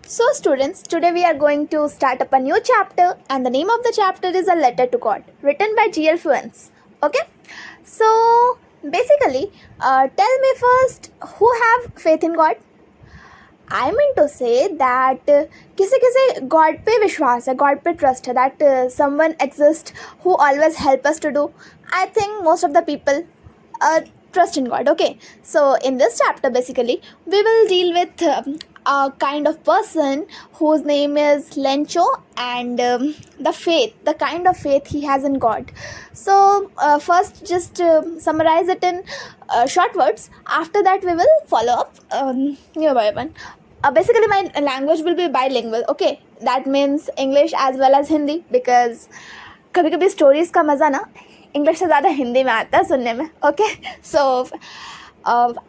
So, students, today we are going to start up a new chapter, and the name of the chapter is A Letter to God, written by G.L. Fluence. Okay, so basically, tell me first who have faith in God. I mean to say that किसी किसी God पे विश्वास है, God पे trust है, that someone exists who always help us to do. I think most of the people trust in God. Okay, so in this chapter basically we will deal with a kind of person whose name is Lencho, and the kind of faith he has in God. So first just summarize it in short words. After that we will follow up new by one. Basically my language will be bilingual. Okay, that means English as well as Hindi, because कभी कभी stories का मज़ा ना English से ज़्यादा हिंदी में आता है सुनने में. Okay, so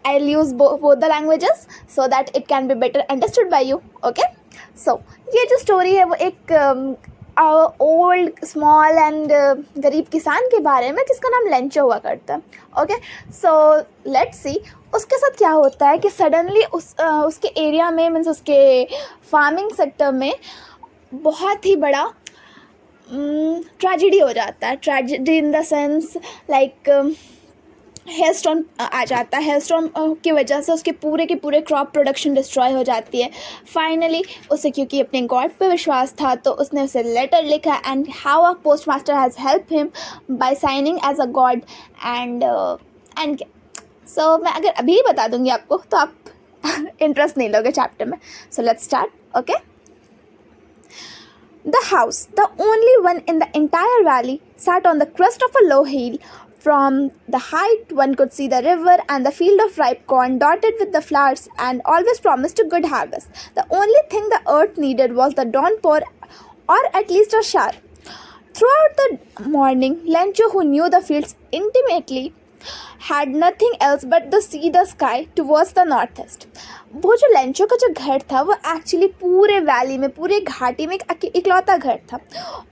I'll use both the languages so that it can be better understood by you. Okay, so ये जो स्टोरी है वो एक ओल्ड स्मॉल एंड गरीब किसान के बारे में जिसका नाम लेंचो हुआ करता है. ओके, सो लेट्स सी उसके साथ क्या होता है कि सडनली उसके एरिया में मीन्स उसके फार्मिंग सेक्टर में बहुत ही बड़ा ट्रेजेडी हो जाता है. Tragedy in the sense like hail storm आ जाता है. हेल स्टॉर्म की वजह से उसके पूरे के पूरे क्रॉप प्रोडक्शन डिस्ट्रॉय हो जाती है. फाइनली उसे क्योंकि अपने गॉड पे विश्वास था तो उसने उसे लेटर लिखा, and how a postmaster has help him by signing as a god and so मैं अगर अभी बता दूंगी आपको तो आप इंटरेस्ट नहीं लोगे चैप्टर में. So let's start. Okay, the house, the only one in the entire valley, sat on the crest of a low hill. From the height, one could see the river and the field of ripe corn dotted with the flowers, and always promised a good harvest. The only thing the earth needed was the downpour, or at least a shower. Throughout the morning, Lencho, who knew the fields intimately, had nothing else but the sky towards the northeast. वो जो Lencho का जो घर था वो actually पूरे valley में, पूरे घाटी में एक इकलौता घर था,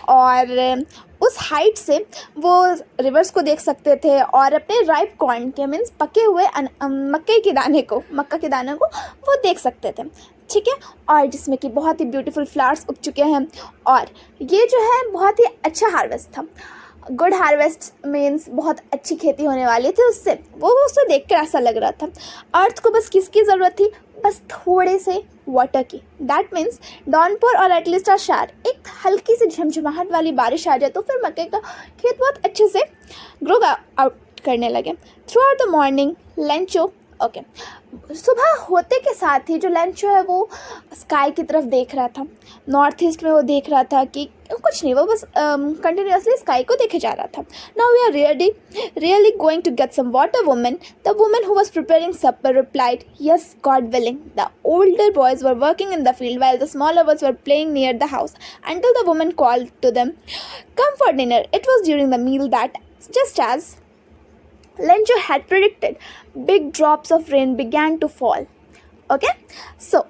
और उस हाइट से वो रिवर्स को देख सकते थे और अपने राइप कॉर्न के मीन्स पके हुए मक्के के दाने को वो देख सकते थे. ठीक है, और जिसमें कि बहुत ही ब्यूटीफुल फ्लावर्स उग चुके हैं, और ये जो है बहुत ही अच्छा हार्वेस्ट था. गुड हार्वेस्ट मीन्स बहुत अच्छी खेती होने वाली थी उससे. वो उसे देख कर ऐसा लग रहा था अर्थ को बस किसकी ज़रूरत थी, बस थोड़े से वाटर की. दैट मीन्स डाउनपोर और एटलीस्ट अ शावर, एक हल्की सी झमझमाहट वाली बारिश आ जाए तो फिर मक्के का खेत बहुत अच्छे से ग्रो आउट करने लगे. Through out the morning Lencho, okay, सुबह होते के साथ ही जो लेंचो है वो स्काई की तरफ देख रहा था. नॉर्थ ईस्ट में वो देख रहा था कि कुछ नहीं, वो बस कंटिन्यूसली स्काई को देखे जा रहा था. Now we are really going to get some water. The woman who was preparing supper replied, yes, god willing. The older boys were working in the field while the smaller ones were playing near the house until the woman called to them, come for dinner. It was during the meal that, just as Lencho had predicted, big drops of rain began to fall. Okay, so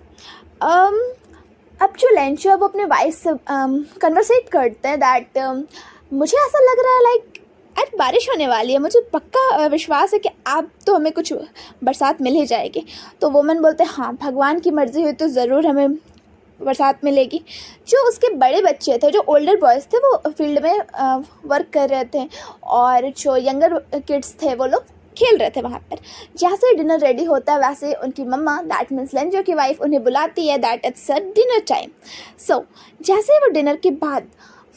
अब जो Lencho अब अपने wife से conversate करते हैं that मुझे ऐसा लग रहा है लाइक आज बारिश होने वाली है, मुझे पक्का विश्वास है कि आप तो हमें कुछ बरसात मिल ही जाएगी. तो वुमन बोलते हैं हाँ, भगवान की मर्ज़ी हुई तो ज़रूर हमें बरसात मिलेगी. जो उसके बड़े बच्चे थे, जो ओल्डर बॉयज़ थे, वो फील्ड में वर्क कर रहे थे, और जो यंगर किड्स थे वो लोग खेल रहे थे वहाँ पर. जैसे डिनर रेडी होता है वैसे उनकी मम्मा, दैट मीन्स लेंचो की वाइफ, उन्हें बुलाती है that it's a dinner time. So जैसे वो डिनर के बाद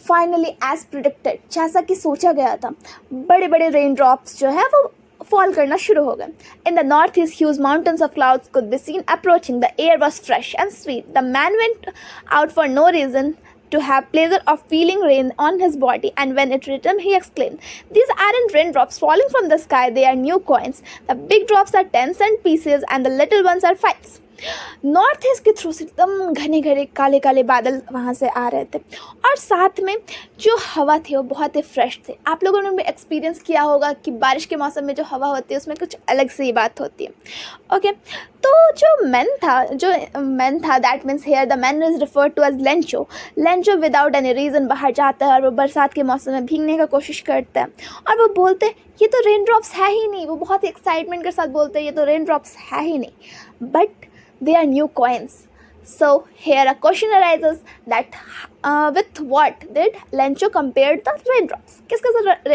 फाइनली एज प्रिडिक्टेड, जैसा कि सोचा गया था, बड़े बड़े रेन ड्रॉप्स जो है वो फॉल करना शुरू हो गए. In the north east huge mountains of clouds could be seen approaching. The air was fresh and sweet. The man went out for no reason to have pleasure of feeling rain on his body, and when it returned he exclaimed, these aren't raindrops falling from the sky, they are new coins. The big drops are 10-cent pieces and the little ones are 5s. North east के through से एकदम घने घने काले काले बादल वहाँ से आ रहे थे, और साथ में जो हवा थी वो बहुत ही फ्रेश थे. आप लोगों ने भी एक्सपीरियंस किया होगा कि बारिश के मौसम में जो हवा होती है उसमें कुछ अलग सी बात होती है. ओके, तो जो मैन था that means here the man is referred to as Lencho. Lencho without any reason बाहर जाता है और वो बरसात के मौसम में भीगने का कोशिश करता है, और वो बोलते हैं ये तो रेन ड्रॉप्स है ही नहीं. वो बहुत ही एक्साइटमेंट के साथ बोलते हैं ये तो रेन ड्रॉप्स है ही नहीं, but they are new coins. So here a question arises that with what did Lencho compared the raindrops? किसके साथ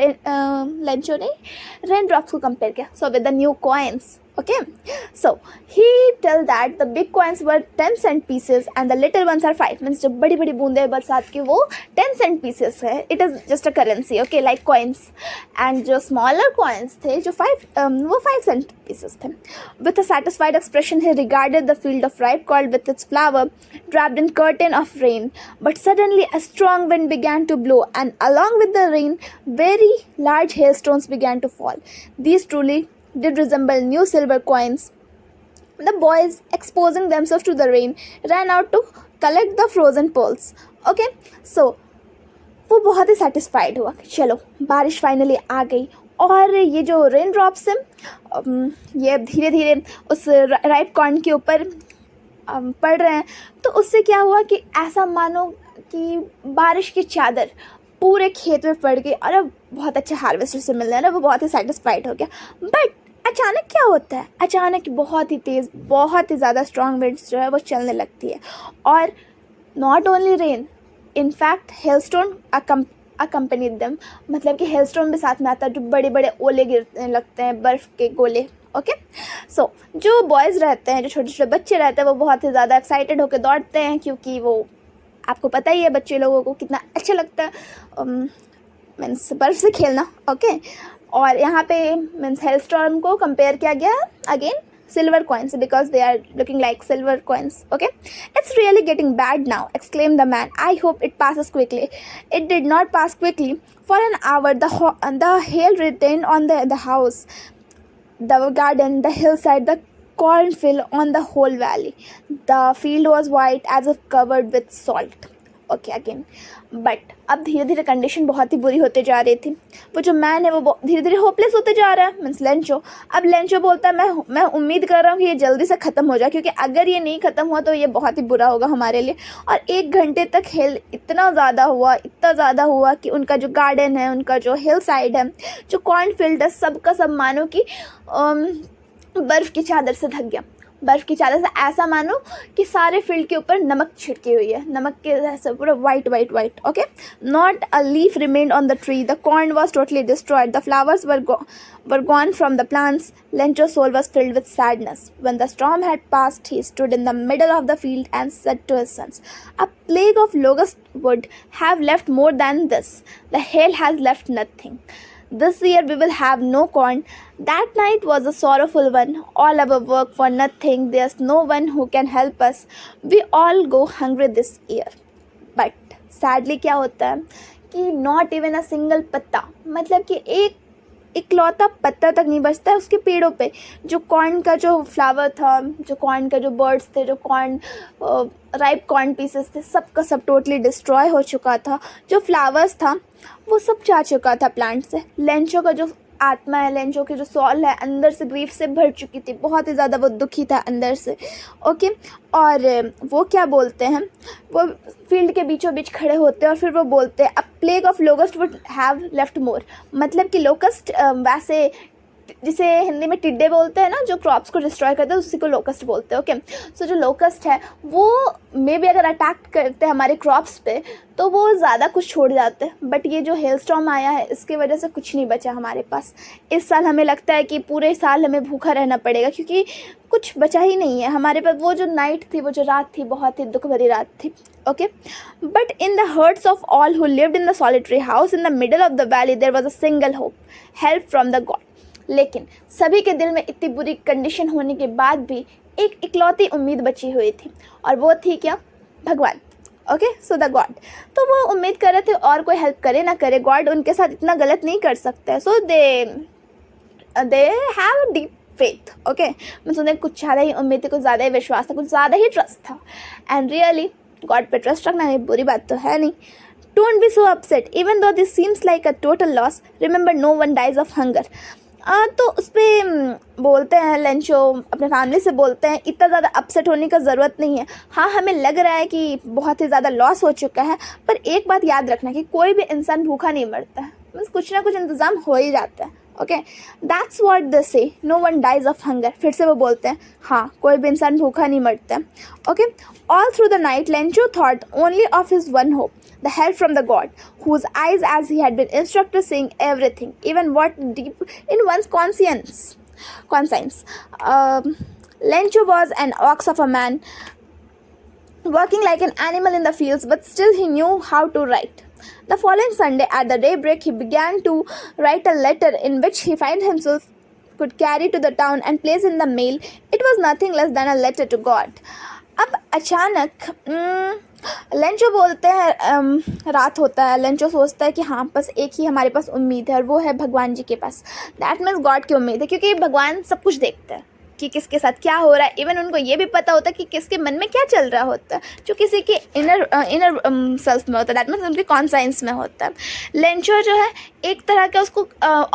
Lencho ने raindrops को compare किया? So with the new coins. Okay, so he tell that the big coins were 10 cent pieces and the little ones are 5. Means जो बड़ी बड़ी बूंदे बरसात की वो 10 cent pieces है. It is just a currency, okay, like coins. And जो smaller coins थे जो वो 5 cent pieces थे. With a satisfied expression he regarded the field of ripe corn with its flower wrapped in curtain of rain. But suddenly a strong wind began to blow and along with the rain very large hailstones began to fall. These truly did resemble new silver coins. The boys, exposing themselves to the rain, ran out to collect the frozen pearls. Okay, so वो बहुत ही satisfied हुआ कि चलो बारिश finally आ गई और ये जो रेन ड्रॉप्स हैं ये धीरे धीरे उस राइप कॉर्न के ऊपर पड़ रहे हैं. तो उससे क्या हुआ कि ऐसा मानो कि बारिश की चादर पूरे खेत में पड़ गई और अब बहुत अच्छा हार्वेस्ट से मिल रहा है ना. वो बहुत ही सेटिस्फाइड हो गया. बट अचानक क्या होता है, अचानक बहुत ही तेज़ बहुत ही ज़्यादा स्ट्रॉन्ग विंड्स जो है वो चलने लगती है और not only rain in fact hailstone accompanied them. मतलब कि हेलस्टोन भी साथ में आता है, जो बड़े बड़े ओले गिरने लगते हैं, बर्फ़ के गोले. ओके, सो जो बॉयज़ रहते हैं, जो छोटे छोटे बच्चे रहते हैं, वो बहुत ही ज़्यादा एक्साइटेड होकर दौड़ते हैं क्योंकि वो आपको पता ही है बच्चे लोगों को कितना अच्छा लगता है मीन्स बर्फ़ से खेलना. ओके, और यहाँ पे मीन्स हेलस्टॉर्म को कंपेयर किया गया again silver coins because they are looking like silver coins. Okay, it's really getting bad now, exclaimed the man. I hope it passes quickly. It did not pass quickly. For an hour the hail retained on the house, the garden, the hillside, the cornfield, on the whole valley. The field was white as if covered with salt. Okay again, but अब धीरे धीरे condition बहुत ही बुरी होते जा रही थी. वो जो मैन है वो धीरे धीरे होपलेस होते जा रहा है मीन्स लेंचो. अब लेंचो बोलता है मैं उम्मीद कर रहा हूँ कि ये जल्दी से ख़त्म हो जाए क्योंकि अगर ये नहीं ख़त्म हुआ तो ये बहुत ही बुरा होगा हमारे लिए. और 1 घंटे तक हिल इतना ज़्यादा हुआ कि उनका जो गार्डन है, उनका जो हिल साइड है, जो कॉर्नफील्ड है, सबका सब मानो कि बर्फ़ की चादर से ढक गया. बर्फ़ की चादर से ऐसा मानो कि सारे फील्ड के ऊपर नमक छिड़की हुई है, नमक के जैसे पूरा white. Okay, not a leaf remained on the tree. The corn was totally destroyed. The flowers were gone from the plants. Lencho's soul was filled with sadness. When the storm had passed, he stood in the middle of the field and said to his sons, "A plague of locust would have left more than this. The hail has left nothing. This year we will have no corn." That night was a sorrowful one. All our work for nothing. There's no one who can help us. We all go hungry this year. But sadly क्या होता है कि not even a single पत्ता, मतलब कि एक इकलौता पत्ता तक नहीं बचता है उसके पेड़ों पे. जो कॉर्न का जो फ्लावर था, जो कॉर्न का जो बर्ड्स थे, जो कॉर्न राइप कॉर्न पीसेस थे, सबका सब टोटली डिस्ट्रॉय हो चुका था. जो फ्लावर्स था वो सब जा चुका था प्लांट से. लेंचो का जो आत्मा है, लेंचो की जो सॉल है, अंदर से ग्रीफ से भर चुकी थी. बहुत ही ज़्यादा वो दुखी था अंदर से. ओके, और वो क्या बोलते हैं, वो फील्ड के बीचों बीच खड़े होते हैं और फिर वो बोलते हैं, अ plague of locust would have left more. मतलब कि लोकस्ट वैसे जिसे हिंदी में टिड्डे बोलते हैं ना, जो क्रॉप्स को डिस्ट्रॉय करते हैं, उसी को लोकस्ट बोलते हैं. ओके, सो जो लोकस्ट है वो मे बी अगर अटैक करते हैं हमारे क्रॉप्स पे तो वो ज़्यादा कुछ छोड़ जाते हैं. बट ये जो हेल स्टॉर्म आया है इसकी वजह से कुछ नहीं बचा हमारे पास. इस साल हमें लगता है कि पूरे साल हमें भूखा रहना पड़ेगा क्योंकि कुछ बचा ही नहीं है हमारे पास. वो जो नाइट थी, वो जो रात थी, बहुत ही दुख भरी रात थी. Okay, but in the hearts of all who lived in the solitary house in the middle of the valley there was a single hope, help from the god. लेकिन सभी के दिल में इतनी बुरी कंडीशन होने के बाद भी एक इकलौती उम्मीद बची हुई थी और वो थी क्या? भगवान. Okay, so the God. तो वो उम्मीद कर रहे थे और कोई हेल्प करे ना करे, गॉड उनके साथ इतना गलत नहीं कर सकता है. So they have deep faith. Okay, मैं उन्हें कुछ ज़्यादा ही उम्मीद थी, कुछ ज़्यादा ही विश्वास था, कुछ ज़्यादा ही ट्रस्ट था. एंड रियली गॉड पे ट्रस्ट रखना ये बुरी बात तो है नहीं. Don't be so upset. Even though this seems like a total loss, remember no one dies of hunger. तो उस पर बोलते हैं लेंचो अपने फैमिली से बोलते हैं, इतना ज़्यादा अपसेट होने का ज़रूरत नहीं है. हाँ, हमें लग रहा है कि बहुत ही ज़्यादा लॉस हो चुका है, पर एक बात याद रखना कि कोई भी इंसान भूखा नहीं मरता है. बस कुछ ना कुछ इंतज़ाम हो ही जाता है. Okay, that's what they say, no one dies of hunger. फिर से वो बोलते हैं हाँ, कोई भी इंसान भूखा नहीं मरता। Okay, all through the night Lencho thought only of his one hope, the help from the god, whose eyes, as he had been instructed, seeing everything, even what deep in one's conscience. Lencho was an ox of a man, working like an animal in the fields, but still he knew how to write. The following Sunday, at the daybreak, he began to write a letter in which he found himself could carry to the town and place in the mail. It was nothing less than a letter to God. अब अचानक Lencho बोलते हैं, रात होता है, Lencho सोचता है कि हाँ बस एक ही हमारे पास उम्मीद है और वो है भगवान जी के पास। दैट मीन्स गॉड की उम्मीद है, क्योंकि भगवान सब कुछ देखते हैं कि किसके साथ क्या हो रहा है। इवन उनको ये भी पता होता है कि किसके मन में क्या चल रहा होता है, जो किसी के इनर सेल्फ में होता है, दैट मीन्स उनके कॉन्साइंस में होता है। लेंचो जो है एक तरह का, उसको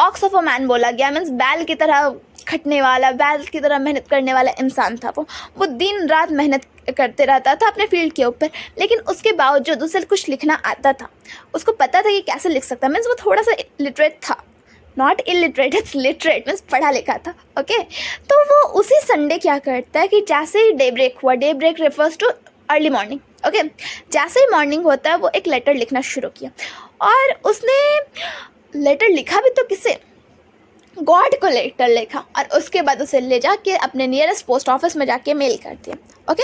ऑक्स ऑफ अ मैन बोला गया, मीन्स बैल की तरह खटने वाला, बैल की तरह मेहनत करने वाला इंसान था। वो दिन रात मेहनत करते रहता था अपने फील्ड के ऊपर, लेकिन उसके बावजूद उसे कुछ लिखना आता था। उसको पता था कि कैसे लिख सकता है, मीन्स वो थोड़ा सा लिटरेट था, not illiterate, it's literate means पढ़ा लिखा था। ओके, तो वो उसी संडे क्या करता है कि जैसे ही डे ब्रेक हुआ, day break refers to early morning. Okay, जैसे ही मॉर्निंग होता है वो एक लेटर लिखना शुरू किया, और उसने लेटर लिखा भी तो किसे, गॉड को लेटर लिखा, और उसके बाद उसे ले जाके अपने नियरेस्ट पोस्ट ऑफिस में जाके मेल कर दिया। Okay,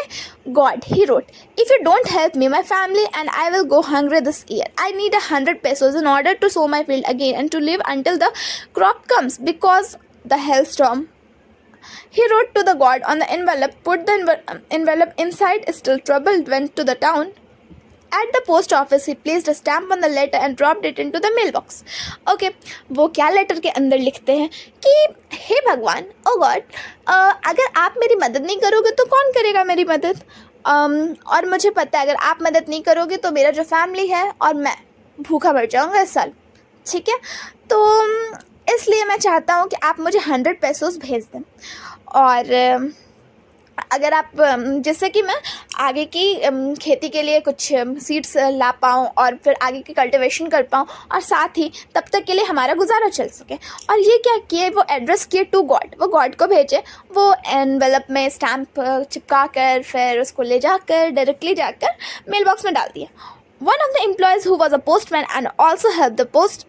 God, he wrote, if you don't help me, my family and I will go hungry this year. I need 100 pesos in order to sow my field again and to live until the crop comes, because the hailstorm. He wrote to the god on the envelope, put the envelope inside, still troubled, went to the town. At the post office, he placed a stamp on the letter and dropped it into the mailbox. Okay, वो क्या letter के अंदर लिखते हैं कि हे भगवान, ओ God, अगर आप मेरी मदद नहीं करोगे तो कौन करेगा मेरी मदद, और मुझे पता है अगर आप मदद नहीं करोगे तो मेरा जो फैमिली है और मैं भूखा मर जाऊँगा इस साल, ठीक है। तो इसलिए मैं चाहता हूँ कि आप मुझे 100 pesos भेज दें, और अगर आप, जिससे कि मैं आगे की खेती के लिए कुछ सीड्स ला पाऊँ और फिर आगे की कल्टीवेशन कर पाऊँ, और साथ ही तब तक के लिए हमारा गुजारा चल सके। और ये क्या किए, वो एड्रेस किए टू गॉड, वो गॉड को भेजे, वो एनवेलप में स्टैम्प चिपका कर फिर उसको ले जाकर डायरेक्टली जाकर मेल बॉक्स में डाल दिया। One of the employees who was a postman and also help the post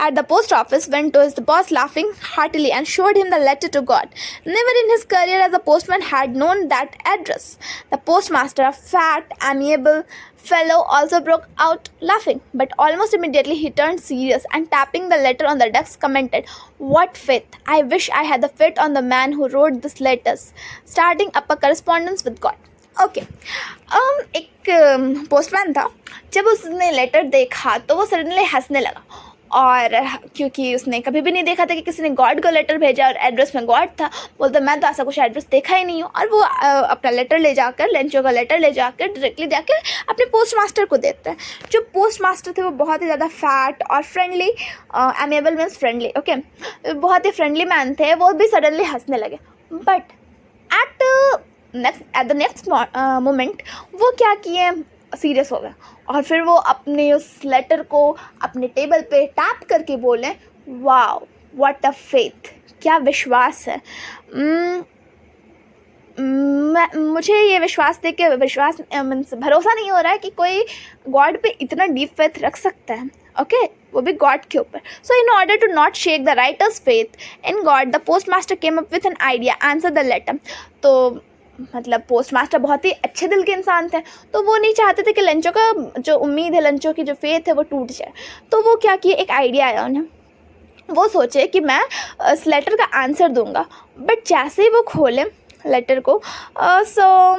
at the post office went to his boss laughing heartily and showed him the letter to God. Never in his career as a postman had known that address. The postmaster, a fat, amiable fellow, also broke out laughing, but almost immediately he turned serious and tapping the letter on the desk commented, "What faith! I wish I had the faith on the man who wrote these letters, starting up a correspondence with God." Okay, एक postman था, जब उसने letter देखा तो वो suddenly हंसने लगा, और क्योंकि उसने कभी भी नहीं देखा था कि किसी ने गॉड को लेटर भेजा और एड्रेस में गॉड था। बोलते मैं तो ऐसा कुछ एड्रेस देखा ही नहीं हूँ, और वो अपना लेटर ले जाकर, लेंचो का लेटर ले जाकर डायरेक्टली जाकर अपने पोस्ट मास्टर को देते हैं। जो पोस्ट मास्टर थे वो बहुत ही ज़्यादा फैट और friendly, amiable means friendly, okay, बहुत ही फ्रेंडली मैन थे। वो भी सडनली हंसने लगे, but at the next moment वो क्या किए, सीरियस हो गए, और फिर वो अपने उस लेटर को अपने टेबल पे टैप करके बोले, वाओ व्हाट अ फेथ, क्या विश्वास है। मुझे ये विश्वास देख के भरोसा नहीं हो रहा है कि कोई गॉड पे इतना डीप फेथ रख सकता है, ओके, वो भी गॉड के ऊपर। So in order to not shake the writer's faith in God, the post master came up with an idea, answer the letter. तो मतलब पोस्ट मास्टर बहुत ही अच्छे दिल के इंसान थे, तो वो नहीं चाहते थे कि लेंचो का जो उम्मीद है, लेंचो की जो फेथ है वो टूट जाए। तो वो क्या किए, एक आइडिया आया उन्हें, वो सोचे कि मैं इस लेटर का आंसर दूंगा, बट जैसे ही वो खोले लेटर को, सो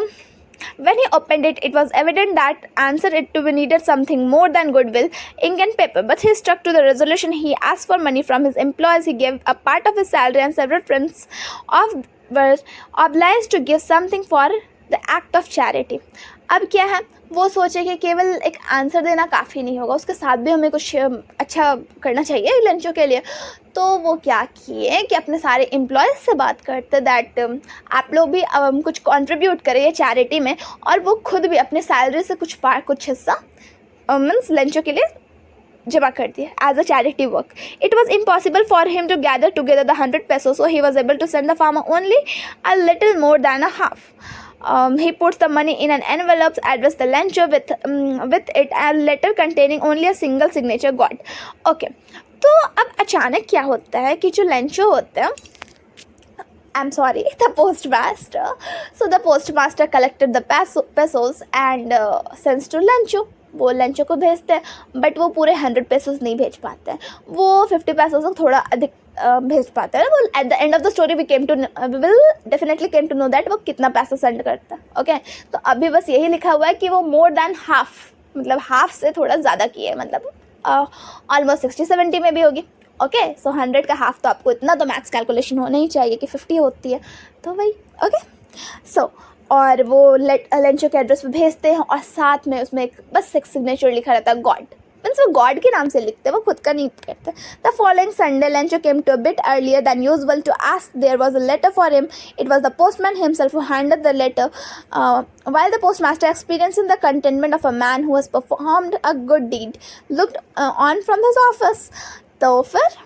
when he opened it, it was evident that answer it to be needed something more than goodwill, ink and paper. But he stuck to the resolution. He asked for money from his employees. He gave a part of his salary, and several friends were obliged to give something for the act of charity. अब क्या है, वो सोचे कि केवल एक answer देना काफ़ी नहीं होगा, उसके साथ भी हमें कुछ अच्छा करना चाहिए लेंचो के लिए। तो वो क्या किए कि अपने सारे एम्प्लॉयज़ से बात करते दैट आप लोग भी कुछ कंट्रीब्यूट करिए चैरिटी में, और वो खुद भी अपने सैलरी से कुछ हिस्सा मीन्स लेंचो के लिए जमा कर दिया as a charity work. It was impossible for him to gather together the 100 pesos, so he was able to send the farmer only a little more than a half. He puts the money in an envelope, addressed the Lencho with it, a letter containing only a single signature got. Okay, तो अब अचानक क्या होता है कि जो Lencho होता है, I'm sorry, the postmaster. So the postmaster collected the pesos and sends to Lencho. वो लेंचो को भेजते हैं, बट वो पूरे 100 पेसोस नहीं भेज पाते हैं, वो 50 पेसोस को थोड़ा अधिक भेज पाते हैं. वो at the end of the story we will definitely came to know that वो कितना पैसा सेंड करता है. ओके, तो अभी बस यही लिखा हुआ है कि वो मोर देन हाफ, मतलब हाफ से थोड़ा ज़्यादा किए, मतलब ऑलमोस्ट 60-70 में भी होगी. ओके, सो 100 का हाफ, तो आपको इतना तो मैथ्स कैलकुलेशन होना ही चाहिए कि 50 होती है, तो वही. ओके, सो और वो लेंचो के एड्रेस पे भेजते हैं और साथ में उसमें एक बस एक सिग्नेचर लिखा रहता है गॉड, मीन्स वो गॉड के नाम से लिखते हैं, वो खुद का नहीं करते. The following Sunday Lencho came to a bit earlier than usual to ask there was a letter for him. It was the postman himself who handed the letter while the postmaster, experiencing the contentment of a man who has performed a good deed, looked on from his office. तो फिर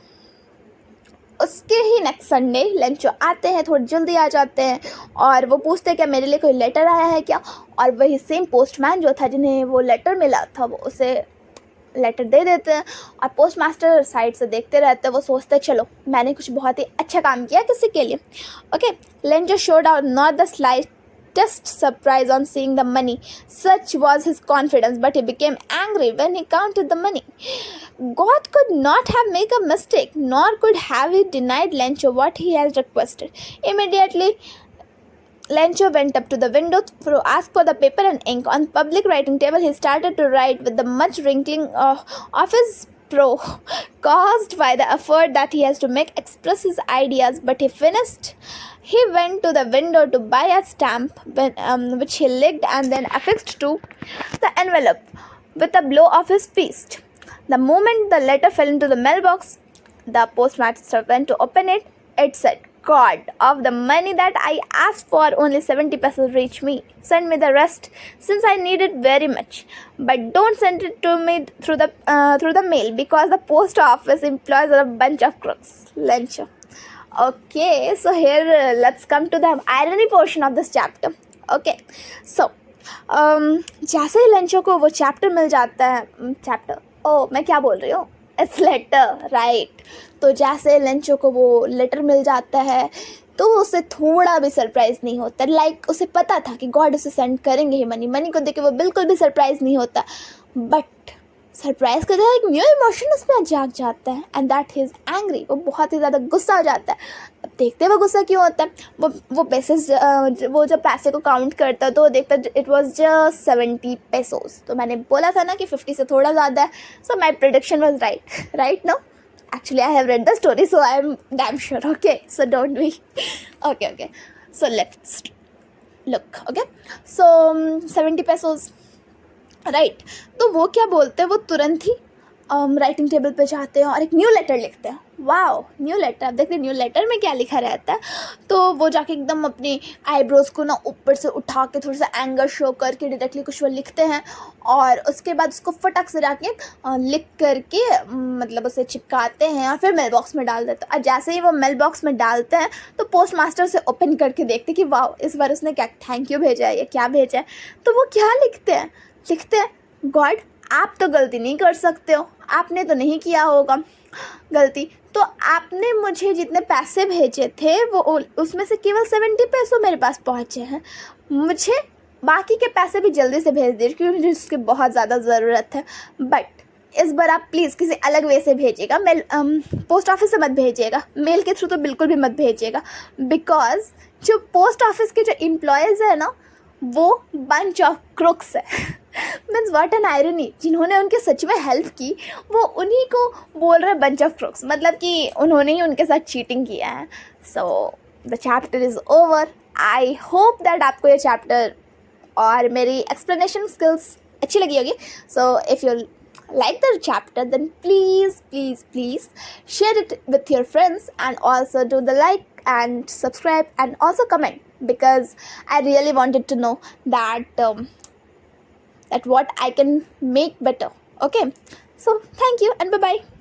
उसके ही next Sunday Lencho आते हैं, थोड़ी जल्दी आ जाते हैं और वो पूछते हैं क्या मेरे लिए कोई लेटर आया है क्या. और वही सेम पोस्टमैन जो था जिन्हें वो लेटर मिला था, वो उसे लेटर दे देते हैं. और पोस्ट मास्टर साइड से देखते रहते हैं, वो सोचते हैं चलो मैंने कुछ बहुत ही अच्छा काम किया किसी के लिए. Okay, Lencho showed out not the slightest surprise on seeing the money. Such was his confidence, but he became angry when he counted the money. God could not have made a mistake, nor could have he denied Lencho what he has requested. Immediately, Lencho went up to the window to ask for the paper and ink. On public writing table, he started to write with the much wrinkling of his pro caused by the effort that he has to make express his ideas. But he finished. He went to the window to buy a stamp, which he licked and then affixed to the envelope with a blow of his fist. The moment the letter fell into the mailbox, the postmaster went to open it. It said, God, of the money that I asked for, only 70 pesos reach me. Send me the rest, since I need it very much. But don't send it to me through the mail, because the post office employs a bunch of crooks. Lencho. Okay, so here let's come to the irony portion of this chapter. Okay, so जैसे ही Lencho को वो chapter मिल जाता है, मैं क्या बोल रही हूँ, इट्स लेटर, राइट. तो जैसे लेंचो को वो लेटर मिल जाता है तो उसे थोड़ा भी सरप्राइज़ नहीं होता. लाइक उसे पता था कि गॉड उसे सेंड करेंगे ही मनी को देख के वो बिल्कुल भी सरप्राइज़ नहीं होता. बट सरप्राइज का एक न्यू इमोशन उसमें जाग जाता है, and that he is angry. वो बहुत ही ज़्यादा गुस्सा हो जाता है. अब देखते हैं वो गुस्सा क्यों होता है. वो पैसेज, वो जब पैसे को काउंट करता है तो वो देखता है इट वाज जस्ट 70 पेसोस. तो मैंने बोला था ना कि 50 से थोड़ा ज़्यादा है. So my prediction was right no. Actually, I have read the story, so I am damn sure. Okay, so don't be. Okay. So let's look. Okay, so 70 pesos. Right. तो वो क्या बोलते हैं, वो तुरंत ही राइटिंग टेबल पे जाते हैं और एक न्यू लेटर लिखते हैं. Wow, new letter. आप देखते हैं न्यू लेटर में क्या लिखा रहता है. तो वो जाके एकदम अपनी आईब्रोज को ना ऊपर से उठा के थोड़ा सा एंगर शो करके डायरेक्टली कुछ वो लिखते हैं और उसके बाद उसको फटक से जाके लिख करके मतलब उसे चिपकाते हैं और फिर मेल बॉक्स में डाल देते हैं. और जैसे ही वो मेल बॉक्स में डालते हैं तो पोस्ट मास्टर उसे ओपन करके देखते कि वाओ, इस बार उसने क्या थैंक यू भेजा है या क्या भेजा है. तो वो क्या लिखते हैं, गॉड आप तो गलती नहीं कर सकते हो, आपने तो नहीं किया होगा गलती. तो आपने मुझे जितने पैसे भेजे थे वो उसमें से केवल 70 पैसों मेरे पास पहुँचे हैं. मुझे बाकी के पैसे भी जल्दी से भेज दीजिए क्योंकि मुझे उसकी बहुत ज़्यादा ज़रूरत है. बट इस बार आप प्लीज़ किसी अलग वे से भेजिएगा. मेल पोस्ट ऑफिस से मत भेजिएगा, मेल के थ्रू तो बिल्कुल भी मत भेजिएगा. बिकॉज जो पोस्ट ऑफिस के जो एम्प्लॉयज़ है ना वो बंच ऑफ क्रुक्स है. Means what an irony. जिन्होंने उनके सच में हेल्प की वो उन्हीं को बोल रहे बंच ऑफ क्रुक्स, मतलब कि उन्होंने ही उनके साथ चीटिंग किया है. So the chapter is over. I hope that आपको ये चैप्टर और मेरी एक्सप्लेनेशन स्किल्स अच्छी लगी होगी. So if you like the chapter, then please share it with your friends and also do the like and subscribe and also comment, because I really wanted to know that that what I can make better. Okay, So thank you and bye bye.